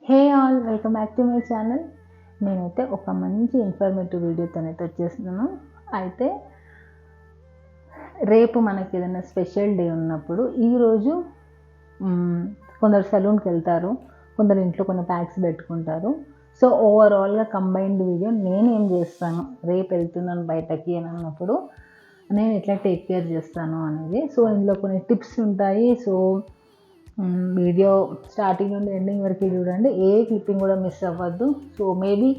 Hey all, welcome back to my channel. నేనైతే ఒక మంచి ఇన్ఫర్మేటివ్ వీడియోతోనైతే వచ్చేస్తున్నాను. అయితే రేపు మనకి ఏదైనా స్పెషల్ డే ఉన్నప్పుడు ఈరోజు కొందరు సలూన్కి వెళ్తారు, కొందరు ఇంట్లో కొన్ని ప్యాక్స్ పెట్టుకుంటారు. సో ఓవరాల్గా కంబైన్డ్ వీడియో నేను ఏం చేస్తాను, రేపు వెళ్తున్నాను బయటకి అని అన్నప్పుడు నేను ఎట్లా టేక్ కేర్ చేస్తాను అనేది. సో ఇందులో కొన్ని టిప్స్ ఉంటాయి. సో వీడియో స్టార్టింగ్ నుండి ఎండింగ్ వరకు చూడండి, ఏ క్లిప్పింగ్ కూడా మిస్ అవ్వద్దు. సో మేబీ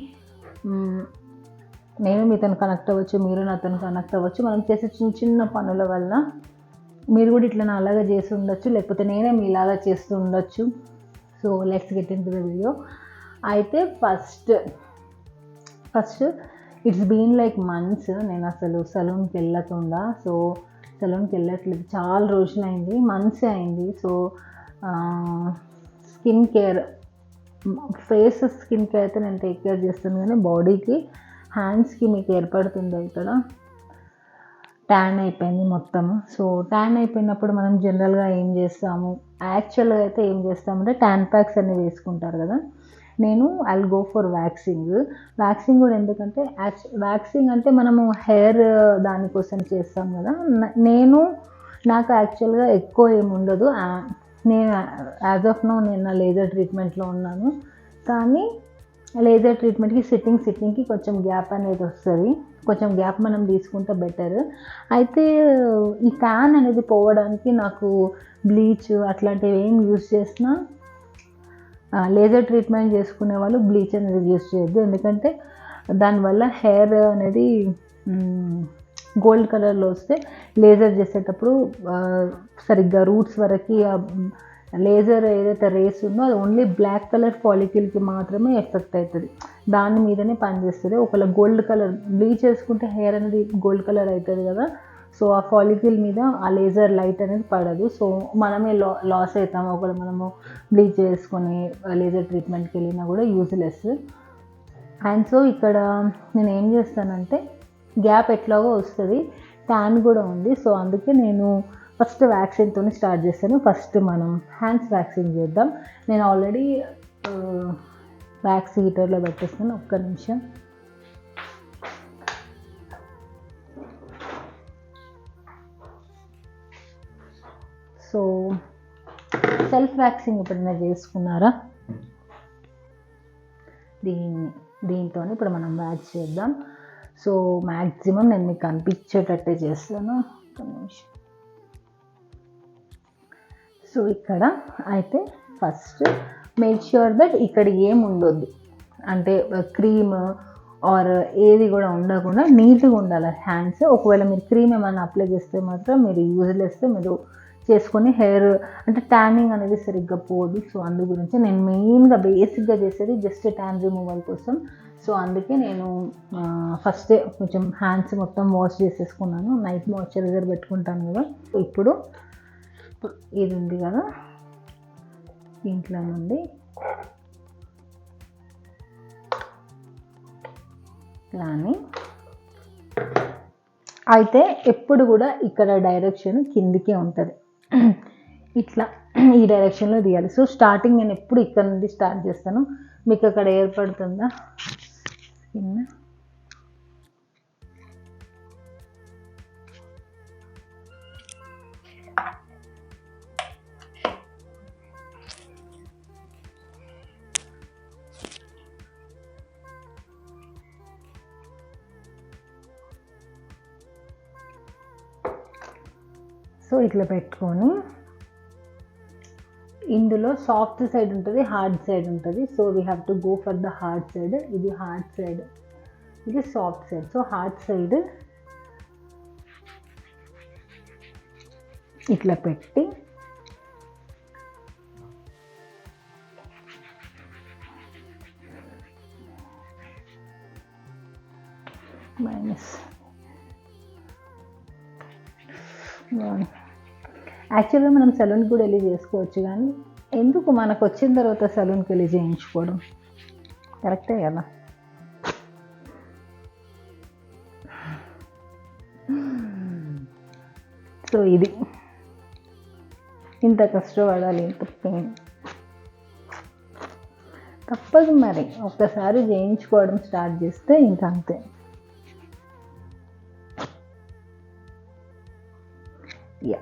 నేను మీతో కనెక్ట్ అవ్వచ్చు, మీరు నాతో కనెక్ట్ అవ్వచ్చు. మనం చేసే చిన్న చిన్న పనుల వల్ల మీరు కూడా ఇట్లా నా అలాగా చేసి ఉండొచ్చు, లేకపోతే నేనే మీలాగా చేస్తూ ఉండొచ్చు. So let's get into the video. అయితే first it's been like months నేను అసలు సలూన్కి వెళ్ళకుండా. సో సలూన్కి వెళ్ళట్లేదు, చాలా రోజులైంది, మంత్స్ అయింది. So skin care, face skin care అయితే నేను టేక్ కేర్ చేస్తాను, కానీ బాడీకి హ్యాండ్స్కి మీకు ఏర్పడుతుంది ఇక్కడ ట్యాన్ అయిపోయింది మొత్తం. సో ట్యాన్ అయిపోయినప్పుడు మనం జనరల్గా ఏం చేస్తాము, యాక్చువల్గా అయితే ఏం చేస్తామంటే ట్యాన్ ప్యాక్స్ అన్నీ వేసుకుంటారు కదా. నేను ఐల్ గో ఫర్ వ్యాక్సింగ్ కూడా. ఎందుకంటే వ్యాక్సింగ్ అంటే మనము హెయిర్ దానికోసం చేస్తాం కదా. నాకు యాక్చువల్గా ఎక్కువ ఏముండదు. నేను యాజ్ ఆఫ్ నో నేను నా లేజర్ ట్రీట్మెంట్లో ఉన్నాను, కానీ లేజర్ ట్రీట్మెంట్కి సిట్టింగ్కి కొంచెం గ్యాప్ అనేది వస్తుంది. కొంచెం గ్యాప్ మనం తీసుకుంటే బెటర్. అయితే ఈ ట్యాన్ అనేది పోవడానికి నాకు బ్లీచ్ అట్లాంటివి ఏం యూజ్ చేసినా, లేజర్ ట్రీట్మెంట్ చేసుకునే వాళ్ళు బ్లీచ్ అనేది యూజ్ చేయొద్దు. ఎందుకంటే దానివల్ల హెయిర్ అనేది గోల్డ్ కలర్లో వస్తే లేజర్ చేసేటప్పుడు సరిగ్గా రూట్స్ వరకు లేజర్ ఏదైతే రేస్ ఉందో అది ఓన్లీ బ్లాక్ కలర్ ఫాలిక్యూల్కి మాత్రమే ఎఫెక్ట్ అవుతుంది, దాని మీదనే పనిచేస్తుంది. ఒకవేళ గోల్డ్ కలర్ బ్లీచ్ చేసుకుంటే హెయిర్ అనేది గోల్డ్ కలర్ అవుతుంది కదా. సో ఆ ఫాలిక్యూల్ మీద ఆ లేజర్ లైట్ అనేది పడదు. సో మనమే లాస్ అవుతాము ఒకవేళ మనము బ్లీచ్ చేసుకొని లేజర్ ట్రీట్మెంట్కి వెళ్ళినా కూడా యూజ్లెస్. అండ్ సో ఇక్కడ నేను ఏం చేస్తానంటే, గ్యాప్ ఎట్లాగో వస్తుంది, ట్యాన్ కూడా ఉంది. సో అందుకే నేను ఫస్ట్ వ్యాక్సిన్తో స్టార్ట్ చేస్తాను. ఫస్ట్ మనం హ్యాండ్స్ వ్యాక్సిన్ చేద్దాం. నేను ఆల్రెడీ వ్యాక్స్ హీటర్లో పెట్టేస్తాను, ఒక్క నిమిషం. సో సెల్ఫ్ వ్యాక్సింగ్ ఎప్పుడైనా చేసుకున్నారా? దీంతో ఇప్పుడు మనం వ్యాక్స్ చేద్దాం. సో మ్యాక్సిమం నేను మీకు కనిపించేటట్టే చేస్తాను, ఒక్క నిమిషం. సో ఇక్కడ అయితే ఫస్ట్ మేక్ ష్యూర్ దట్ ఇక్కడ ఏం ఉండొద్దు, అంటే క్రీమ్ ఆర్ ఏది కూడా ఉండకుండా నీట్గా ఉండాలి హ్యాండ్స్. ఒకవేళ మీరు క్రీమ్ ఏమైనా అప్లై చేస్తే మాత్రం మీరు యూజ్లెస్ మీరు చేసుకొని హెయిర్ అంటే ట్యానింగ్ అనేది సరిగ్గా పోదు. సో అందు గురించి నేను మెయిన్గా బేసిక్గా చేసేది జస్ట్ ట్యాన్ రిమూవల్ కోసం. సో అందుకే నేను ఫస్టే కొంచెం హ్యాండ్స్ మొత్తం వాష్ చేసేసుకున్నాను, నైట్ మాయిశ్చరైజర్ పెట్టుకుంటాను కదా. ఇప్పుడు ఇది ఉంది కదా, ఇంట్లో నుండి ఇలాని. అయితే ఎప్పుడు కూడా ఇక్కడ డైరెక్షన్ కిందికే ఉంటుంది, ఇట్లా ఈ డైరెక్షన్లో తీయాలి. సో స్టార్టింగ్ నేను ఎప్పుడు ఇక్కడ నుండి స్టార్ట్ చేస్తాను. మీకు అక్కడ ఏర్పడుతుందా స్కిన్? సో ఇట్లా పెట్టుకొని ఇందులో సాఫ్ట్ సైడ్ ఉంటుంది, హార్డ్ సైడ్ ఉంటుంది. So we have to go for the hard side. ఇది హార్డ్ సైడ్, ఇది soft side. So hard side ఇట్లా పెట్టి మైనస్. యాక్చువల్గా మనం సలూన్కి కూడా వెళ్ళి చేసుకోవచ్చు, కానీ ఎందుకు మనకు వచ్చిన తర్వాత సలూన్కి వెళ్ళి చేయించుకోవడం కరెక్టే కదా. సో ఇది ఇంత కష్టపడాలి, ఇంత పెయిన్. తప్పదు మరి, ఒక్కసారి చేయించుకోవడం స్టార్ట్ చేస్తే ఇంకా అంతే. యా,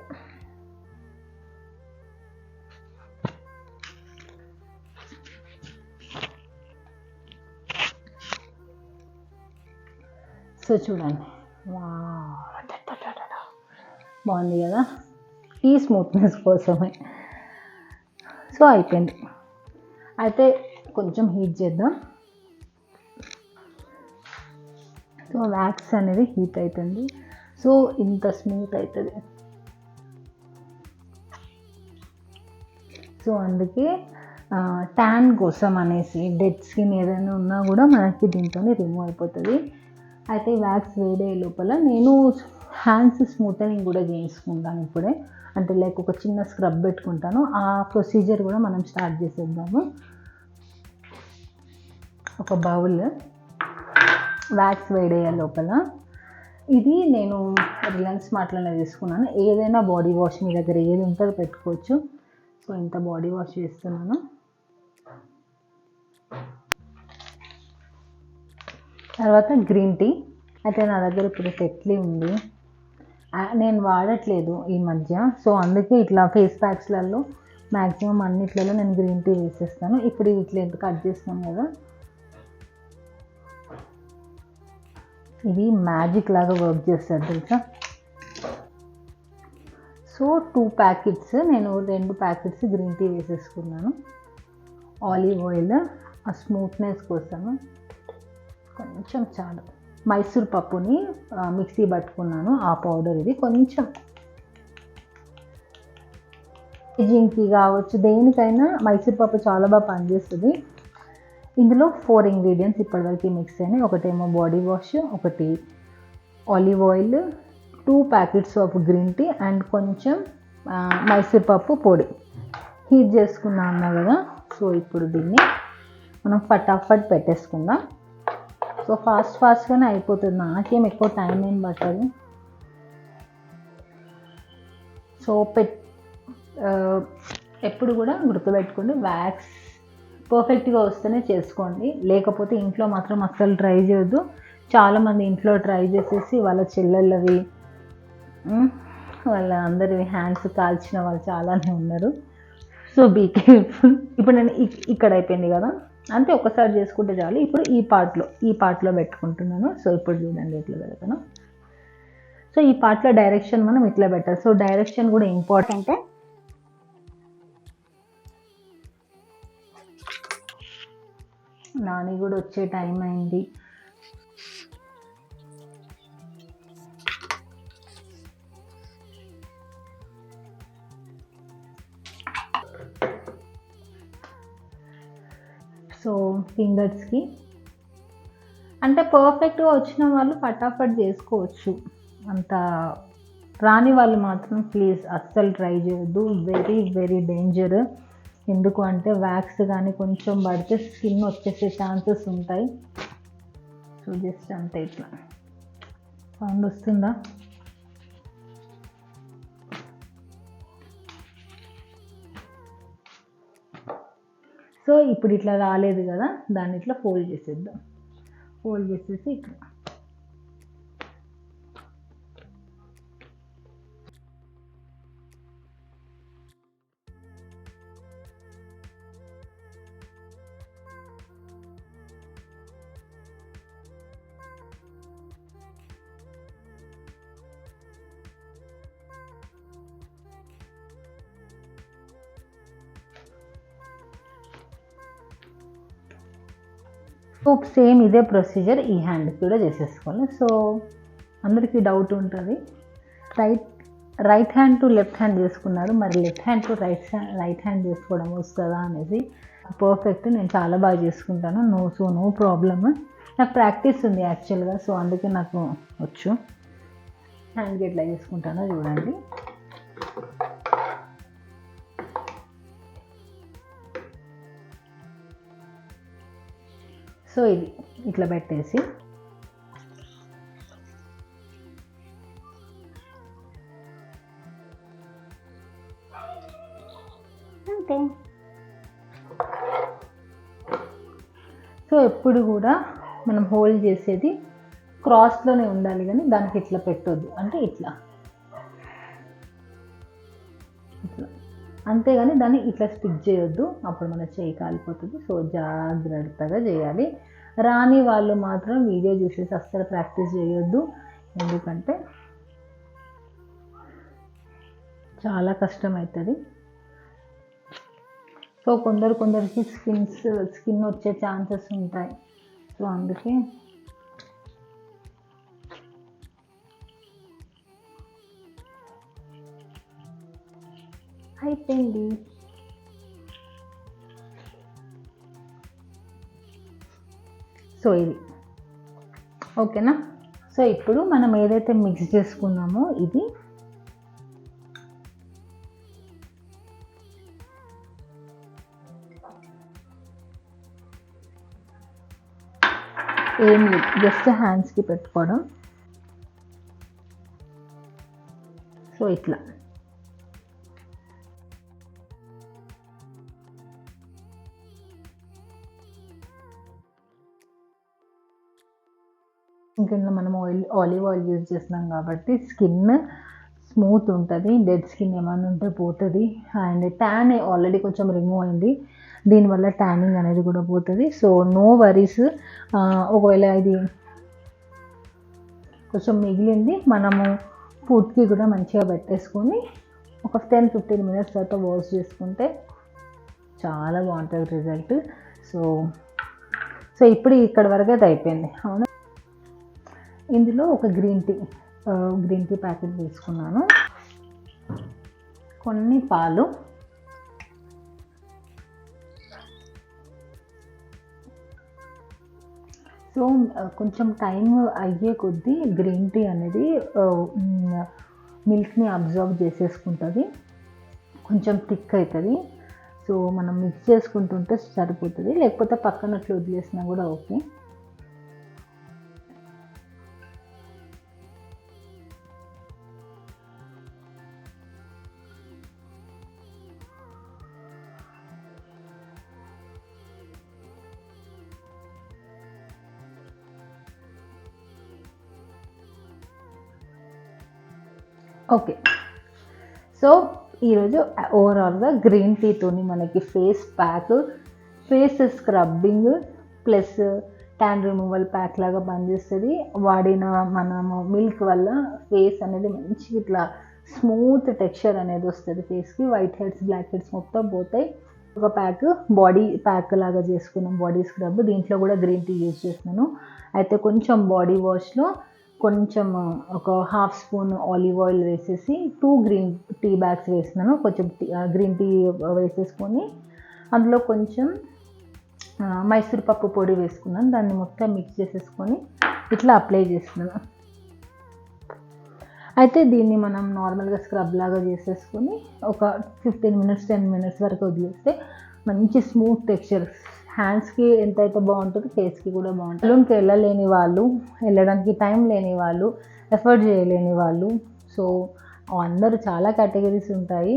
సో చూడండి, బాగుంది కదా, ఈ స్మూత్నెస్ కోసమే. సో అయిపోయింది. అయితే కొంచెం హీట్ చేద్దాం. సో వ్యాక్స్ అనేది హీట్ అవుతుంది, సో ఇంత స్మూత్ అవుతుంది. సో అందుకే ట్యాన్ కోసం అనేసి డెడ్ స్కిన్ ఏదైనా ఉన్నా కూడా మనకి దీంతో రిమూవ్ అయిపోతుంది. అయితే వ్యాక్స్ వేడే లోపల నేను హ్యాండ్స్ స్మూతనింగ్ కూడా చేయించుకుంటాను ఇప్పుడే. అంటే లైక్ ఒక చిన్న స్క్రబ్ పెట్టుకుంటాను, ఆ ప్రొసీజర్ కూడా మనం స్టార్ట్ చేసేద్దాము. ఒక బౌల్ వ్యాక్స్ వేడయ్యే లోపల, ఇది నేను రిలయన్స్ మార్ట్లోనే తీసుకున్నాను. ఏదైనా బాడీ వాష్ మీ దగ్గర ఏది ఉంటుందో పెట్టుకోవచ్చు. సో ఇంత బాడీ వాష్ చేస్తున్నాను. తర్వాత గ్రీన్ టీ. అయితే నా దగ్గర ఇప్పుడు టెట్లీ ఉంది, నేను వాడట్లేదు ఈ మధ్య. సో అందుకే ఇట్లా ఫేస్ ప్యాక్స్లలో మ్యాక్సిమం అన్నిట్లలో నేను గ్రీన్ టీ వేసేస్తాను. ఇప్పుడు ఇట్లా ఎంత కట్ చేస్తాం కదా, ఇది మ్యాజిక్ లాగా వర్క్ చేస్తుంది తెలుసా. సో 2 ప్యాకెట్స్, నేను 2 ప్యాకెట్స్ గ్రీన్ టీ వేసేసుకున్నాను. ఆలివ్ ఆయిల్ ఆ స్మూత్నెస్ కోసము కొంచెం చాలు. మైసూర్ పప్పుని మిక్సీ పట్టుకున్నాను, ఆ పౌడర్ ఇది కొంచెం. జింకి కావచ్చు, దేనికైనా మైసూర్ పప్పు చాలా బాగా పనిచేస్తుంది. ఇందులో 4 ఇంగ్రీడియంట్స్ ఇప్పటివరకు మిక్స్ అయినాయి. ఒకటేమో బాడీ వాష్, ఒకటి olive oil, 2 packets of green tea and కొంచెం మైసూర్ పప్పు పొడి. హీట్ చేసుకున్నా అన్నా కదా. సో ఇప్పుడు దీన్ని మనం ఫటాఫట్ పెట్టేసుకుందాం. సో ఫాస్ట్గానే అయిపోతుంది, నాకేం ఎక్కువ టైం ఏం పట్టదు. సో ఎప్పుడు కూడా గుర్తుపెట్టుకోండి, వ్యాక్స్ పర్ఫెక్ట్గా వస్తేనే చేసుకోండి, లేకపోతే ఇంట్లో మాత్రం అస్సలు ట్రై చేయొద్దు. చాలామంది ఇంట్లో ట్రై చేసేసి వాళ్ళ చెల్లెళ్ళవి వాళ్ళ అందరివి హ్యాండ్స్ కాల్చిన వాళ్ళు చాలానే ఉన్నారు. So be careful. ఇప్పుడు నేను ఇక్కడ అయిపోయింది కదా, అంతే, ఒకసారి చేసుకుంటే చాలు. ఇప్పుడు ఈ పార్ట్లో పెట్టుకుంటున్నాను. సో ఇప్పుడు చూడండి ఎట్లా పెడతాను. సో ఈ పార్ట్లో డైరెక్షన్ మనం ఇట్లా పెట్టాలి. సో డైరెక్షన్ కూడా ఇంపార్టెంటే. నాని కూడా వచ్చే టైం అయింది. సో ఫింగర్స్కి అంటే పర్ఫెక్ట్గా వచ్చిన వాళ్ళు ఫటాఫట్ చేసుకోవచ్చు, అంత రాని వాళ్ళు మాత్రం ప్లీజ్ అస్సలు ట్రై చేయొద్దు. Very very danger. ఎందుకు అంటే వ్యాక్స్ కానీ కొంచెం పడితే స్కిన్ వచ్చేసే ఛాన్సెస్ ఉంటాయి. సో జస్ట్ అంతే, ఇట్లా సౌండ్ వస్తుందా? సో ఇప్పుడు ఇట్లా రాలేదు కదా, దాన్ని ఇట్లా ఫోల్డ్ చేసేద్దాం. ఫోల్డ్ చేసేసి ఇట్లా సో సేమ్ ఇదే ప్రొసీజర్ ఈ హ్యాండ్కి కూడా చేసేసుకోవాలి. సో అందరికీ డౌట్ ఉంటుంది, right hand to left hand చేసుకున్నారు, మరి left hand to right hand చేసుకోవడం వస్తుందా అనేసి. పర్ఫెక్ట్, నేను చాలా బాగా చేసుకుంటాను. No problem. నాకు ప్రాక్టీస్ ఉంది యాక్చువల్గా, సో అందుకే నాకు వచ్చు. హ్యాండ్కి ఎట్లా చేసుకుంటానో చూడండి. సో ఇది ఇట్లా పెట్టేసి అంతే. సో ఎప్పుడు కూడా మనం హోల్డ్ చేసేది క్రాస్లోనే ఉండాలి, కానీ దానికి ఇట్లా పెట్టొద్దు, అంటే ఇట్లా ఇట్లా, అంతేగాని దాన్ని ఇట్లా స్టిక్ చేయొద్దు, అప్పుడు మన చేయి కాలిపోతుంది. సో జాగ్రత్తగా చేయాలి. రాని వాళ్ళు మాత్రం వీడియో చూసేసి అస్సలు ప్రాక్టీస్ చేయొద్దు, ఎందుకంటే చాలా కష్టం అవుతుంది. సో కొందరికి స్కిన్ వచ్చే ఛాన్సెస్ ఉంటాయి. సో అందుకే అయిపోయింది. సో ఇది ఓకేనా. సో ఇప్పుడు మనం ఏదైతే మిక్స్ చేసుకున్నామో ఇది ఏం లేదు, జస్ట్ హ్యాండ్స్కి పెట్టుకోవడం. సో ఇట్లా ఇంకా మనం ఆలివ్ ఆయిల్ యూజ్ చేస్తున్నాం కాబట్టి స్కిన్ స్మూత్ ఉంటుంది, డెడ్ స్కిన్ ఏమైనా ఉంటే పోతుంది. అండ్ ట్యాన్ ఆల్రెడీ కొంచెం రిమూవ్ అయింది, దీనివల్ల ట్యానింగ్ అనేది కూడా పోతుంది. So no worries. ఒకవేళ ఇది కొంచెం మిగిలింది మనము ఫుడ్కి కూడా మంచిగా పెట్టేసుకొని ఒక 10-15 మినిట్స్ తర్వాత వాష్ చేసుకుంటే చాలా బాగుంటుంది రిజల్ట్. సో ఇప్పుడు ఇక్కడ వరకు అయితే అయిపోయింది. అవునా, ఇందులో ఒక గ్రీన్ టీ ప్యాకెట్ తీసుకున్నాను, కొన్ని పాలు, సో కొంచెం టైం అయ్యే కొద్దీ గ్రీన్ టీ అనేది మిల్క్ని అబ్జర్వ్ చేసేసుకుంటుంది, కొంచెం థిక్ అవుతుంది. సో మనం మిక్స్ చేసుకుంటుంటే సరిపోతుంది, లేకపోతే పక్కన అట్లా వదిలేసినా కూడా ఓకే. ఓకే, సో ఈరోజు ఓవరాల్గా గ్రీన్ టీతోని మనకి face pack, face scrubbing plus tan removal pack లాగా పనిచేస్తుంది. వాడిన మనము మిల్క్ వల్ల ఫేస్ అనేది మంచి ఇట్లా స్మూత్ టెక్స్చర్ అనేది వస్తుంది ఫేస్కి. వైట్ హెడ్స్, బ్లాక్ హెడ్స్ మొత్తం పోతాయి. ఒక ప్యాక్ బాడీ ప్యాక్ లాగా చేసుకున్నాం, బాడీ స్క్రబ్. దీంట్లో కూడా గ్రీన్ టీ యూజ్ చేస్తున్నాను. అయితే కొంచెం బాడీ వాష్లో కొంచెం ఒక 1/2 స్పూన్ ఆలివ్ ఆయిల్ వేసేసి 2 గ్రీన్ టీ బ్యాగ్స్ వేసినాను. కొంచెం గ్రీన్ టీ వేసేసుకొని అందులో కొంచెం మైసూర్ పప్పు పొడి వేసుకున్నాను. దాన్ని మొత్తం మిక్స్ చేసేసుకొని ఇట్లా అప్లై చేస్తున్నాను. అయితే దీన్ని మనం నార్మల్గా స్క్రబ్ లాగా చేసేసుకొని ఒక 15 మినిట్స్ 10 మినిట్స్ వరకు వదిలేస్తే మంచి స్మూత్ టెక్స్చర్, హ్యాండ్స్కి ఎంతైతే బాగుంటుందో ఫేస్కి కూడా బాగుంటుంది. సలూన్కి వెళ్ళలేని వాళ్ళు, వెళ్ళడానికి టైం లేని వాళ్ళు, ఎఫర్ట్ చేయలేని వాళ్ళు, సో అందరూ చాలా కేటగిరీస్ ఉంటాయి.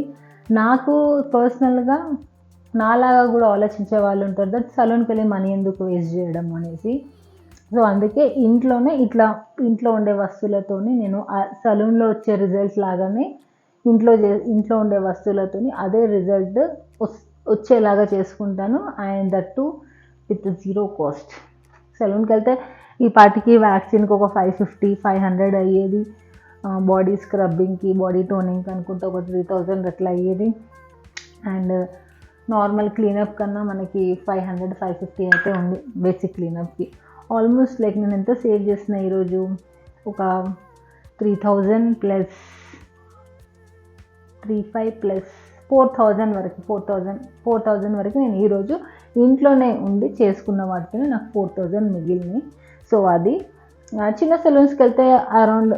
నాకు పర్సనల్గా నాలాగా కూడా ఆలోచించే వాళ్ళు ఉంటారు, దట్ సలూన్కి వెళ్ళి మనీ ఎందుకు వేస్ట్ చేయడం అనేసి. సో అందుకే ఇంట్లో ఉండే వస్తువులతోని నేను సలూన్లో వచ్చే రిజల్ట్స్ లాగానే ఇంట్లో ఉండే వస్తువులతోని అదే రిజల్ట్ వచ్చేలాగా చేసుకుంటాను. And that too with 0 cost. సలూన్కి వెళ్తే ఈ పాటికి వ్యాక్సిన్కి ఒక 550-500 అయ్యేది, బాడీ స్క్రబ్బింగ్కి, బాడీ టోనింగ్కి అనుకుంటే ఒక 3000 అట్లా అయ్యేది. అండ్ నార్మల్ క్లీనప్ కన్నా మనకి 500-550 అయితే ఉంది బేసిక్ క్లీనప్కి. ఆల్మోస్ట్ లైక్ నేను ఎంత సేవ్ చేసిన ఈరోజు, ఒక 3000 ప్లస్ 35 ప్లస్ 4000 వరకు 4000 వరకు నేను ఈరోజు ఇంట్లోనే ఉండి చేసుకున్న వాటిని నాకు 4000 మిగిలినాయి. సో అది చిన్న సెలూన్స్కి వెళ్తే అరౌండ్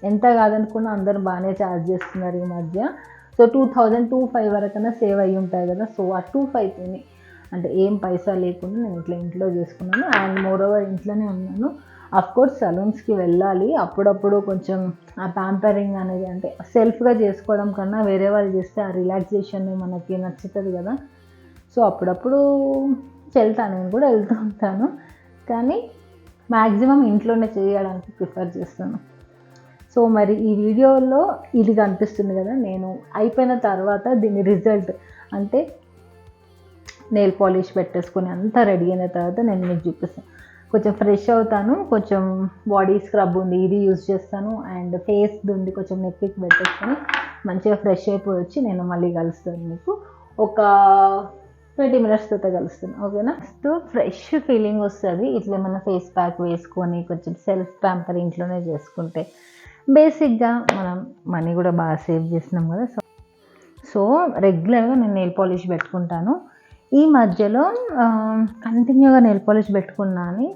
ఎంత కాదనుకున్నా అందరూ బాగానే ఛార్జ్ చేస్తున్నారు ఈ మధ్య. సో 2000-2500 వరకైనా సేవ్ అయ్యి ఉంటాయి కదా. సో ఆ 2500 అంటే ఏం పైసా లేకుండా నేను ఇట్లా ఇంట్లో చేసుకున్నాను. అండ్ మోరోవర్ ఇంట్లోనే ఉన్నాను. అఫ్కోర్స్ సలూన్స్కి వెళ్ళాలి అప్పుడప్పుడు, కొంచెం ఆ ప్యాంపరింగ్ అనేది అంటే సెల్ఫ్గా చేసుకోవడం కన్నా వేరే వాళ్ళు చేస్తే ఆ రిలాక్సేషన్ మనకి నచ్చుతుంది కదా. సో అప్పుడప్పుడు వెళ్తాను, నేను కూడా వెళ్తూ ఉంటాను, కానీ మ్యాక్సిమం ఇంట్లోనే చేయడానికి ప్రిఫర్ చేస్తాను. సో మరి ఈ వీడియోలో ఇది కనిపిస్తుంది కదా, నేను అయిపోయిన తర్వాత దీని రిజల్ట్ అంటే నెయిల్ పాలిష్ పెట్టేసుకొని అంతా రెడీ అయిన తర్వాత నేను మీకు చూపిస్తాను. కొంచెం ఫ్రెష్ అవుతాను, కొంచెం బాడీ స్క్రబ్ ఉంది ఇది యూజ్ చేస్తాను, అండ్ ఫేస్ ఉంది కొంచెం నెక్కి పెట్టేసుకొని మంచిగా ఫ్రెష్ అయిపోయి వచ్చి నేను మళ్ళీ కలుస్తాను మీకు. ఒక 20 minutes తర్వాత కలుస్తాను, ఓకేనా? ఫస్ట్ ఫ్రెష్ ఫీలింగ్ వస్తుంది ఇట్లా మన ఫేస్ ప్యాక్ వేసుకొని కొంచెం సెల్ఫ్ ప్యాంపర్ ఇంట్లోనే చేసుకుంటే. బేసిక్గా మనం మనీ కూడా బాగా సేవ్ చేసినాం కదా. సో రెగ్యులర్గా నేను నెయిల్ పాలిష్ పెట్టుకుంటాను. ఈ మధ్యలో కంటిన్యూగా నెయిల్ పాలిష్ పెట్టుకున్నా అని,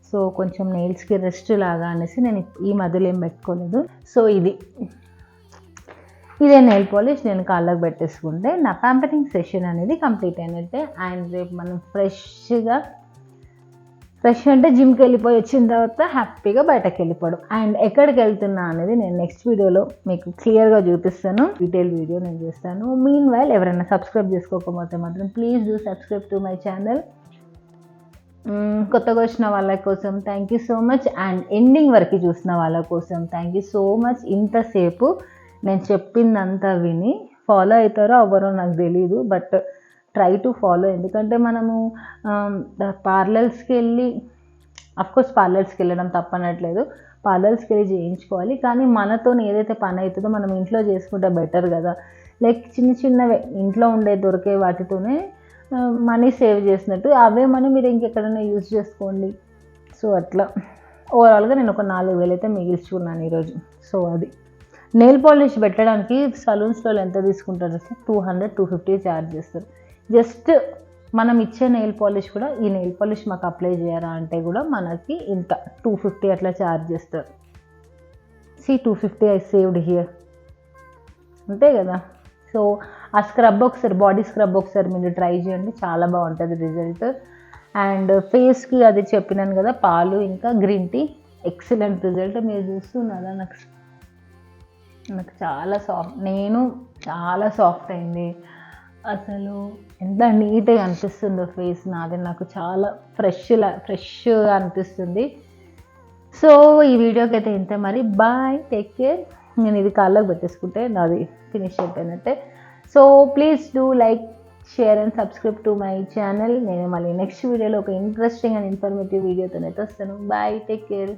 సో కొంచెం నెయిల్స్కి రెస్ట్ లాగా అనేసి నేను ఈ మధ్యలో ఏం పెట్టుకోలేదు. సో ఇదే నెయిల్ పాలిష్ నేను కాళ్ళకు పెట్టేసుకుంటే నా ప్యాంపరింగ్ సెషన్ అనేది కంప్లీట్ అయినట్టే. అండ్ రేపు మనం ఫ్రెష్ అంటే జిమ్కి వెళ్ళిపోయి వచ్చిన తర్వాత హ్యాపీగా బయటకు వెళ్ళిపోవడం. అండ్ ఎక్కడికి వెళ్తున్నా అనేది నేను నెక్స్ట్ వీడియోలో మీకు క్లియర్గా చూపిస్తాను, డీటెయిల్ వీడియో నేను చేస్తాను. మీన్ వైల్ ఎవరైనా సబ్స్క్రైబ్ చేసుకోకపోతే మాత్రం please do subscribe to my channel. కొత్తగా వచ్చిన వాళ్ళ కోసం thank you so much, and ending వరకు చూసిన వాళ్ళ కోసం థ్యాంక్ యూ సో మచ్. ఇంతసేపు నేను చెప్పిందంతా విని ఫాలో అవుతారో అవ్వరో నాకు తెలీదు, బట్ ట్రై టు ఫాలో. ఎందుకంటే మనము పార్లర్స్కి వెళ్ళి, అఫ్కోర్స్ పార్లర్స్కి వెళ్ళడం తప్పనట్లేదు, పార్లర్స్కి వెళ్ళి చేయించుకోవాలి, కానీ మనతో ఏదైతే పని అవుతుందో మనం ఇంట్లో చేసుకుంటే బెటర్ కదా. లైక్ చిన్నవే ఇంట్లో ఉండే దొరికే వాటితోనే మనీ సేవ్ చేసినట్టు, అవే మనీ మీరు ఇంకెక్కడైనా యూజ్ చేసుకోండి. సో అట్లా ఓవరాల్గా నేను ఒక 4,000 అయితే మిగిల్చుకున్నాను ఈరోజు. సో అది నెయిల్ పాలిష్ పెట్టడానికి సలూన్స్లో ఎంత తీసుకుంటారు, 200-250 ఛార్జ్ చేస్తారు. జస్ట్ మనం ఇచ్చే నెయిల్ పాలిష్ కూడా, ఈ నెయిల్ పాలిష్ మాకు అప్లై చేయరా అంటే కూడా మనకి ఇంత 250 అట్లా ఛార్జ్ చేస్తారు. 250 ఐ సేవ్డ్ హియర్, అంతే కదా. సో ఆ స్క్రబ్ ఒకసారి, బాడీ స్క్రబ్ ఒకసారి మీరు ట్రై చేయండి, చాలా బాగుంటుంది రిజల్ట్. అండ్ ఫేస్కి అది చెప్పినాను కదా, పాలు ఇంకా గ్రీన్ టీ, ఎక్సలెంట్ రిజల్ట్. మీరు చూస్తున్నారా, నాకు చాలా చాలా సాఫ్ట్ అయింది. అసలు ఎంత నీట్గా అనిపిస్తుందో ఫేస్ నాది, నాకు చాలా ఫ్రెష్గా అనిపిస్తుంది. సో ఈ వీడియోకి అయితే ఇంతే మరి, బాయ్, టేక్ కేర్. నేను ఇది కాళ్ళకు పెట్టేసుకుంటే నాది ఫినిష్ అయిపోయినట్టే. So please do like, share and subscribe to my channel. నేను మళ్ళీ నెక్స్ట్ వీడియోలో ఒక ఇంట్రెస్టింగ్ అండ్ ఇన్ఫర్మేటివ్ వీడియోతో అయితే వస్తాను. Bye, take care.